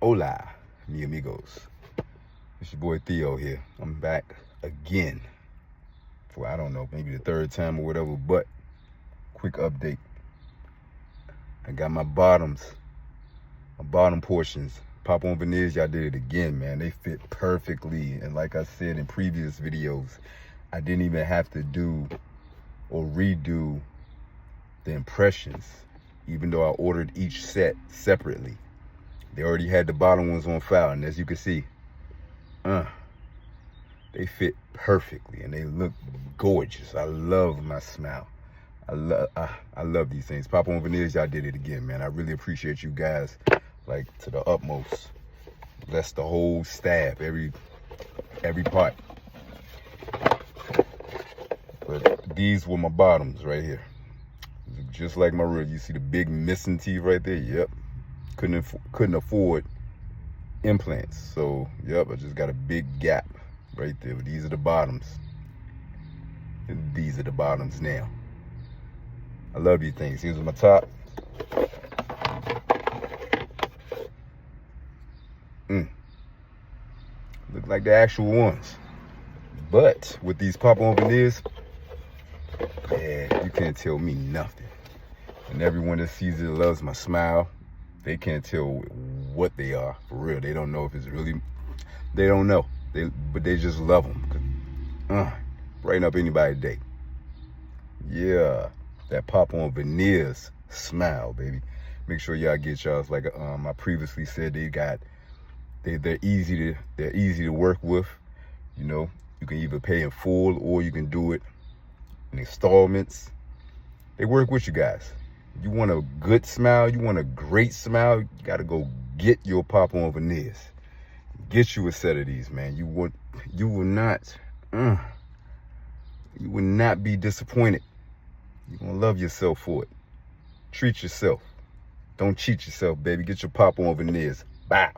Hola, mi amigos. It's your boy Theo here. I'm back again for, I don't know, maybe the third time or whatever, but quick update. I got my bottom portions. Pop on veneers, y'all did it again, man. They fit perfectly. And like I said in previous videos, I didn't even have to do or redo the impressions, even though I ordered each set separately. They already had the bottom ones on file, and as you can see, they fit perfectly and they look gorgeous. I love my smile. I love these things. Pop on veneers, y'all did it again, man. I really appreciate you guys, like, to the utmost. Bless the whole staff, every part. But these were my bottoms right here, just like my real. You see the big missing teeth right there? Yep. Couldn't afford implants, so yep, I just got a big gap right there. But these are the bottoms, and these are the bottoms now. I love these things. Here's my top. Look like the actual ones, but with these pop-on veneers, man, you can't tell me nothing. And everyone that sees it loves my smile. They can't tell what they are, for real. They don't know if it's really, they don't know. But they just love them. Brighten up anybody's day. Yeah, that pop-on veneers smile, baby. Make sure y'all get y'all's. Like I previously said, they're easy to work with. You know, you can either pay in full or you can do it in installments. They work with you guys. You want a good smile, you want a great smile, you gotta go get your pop-on veneers. Get you a set of these, man. You will not be disappointed. You're gonna love yourself for it. Treat yourself. Don't cheat yourself, baby. Get your pop-on veneers. Bow.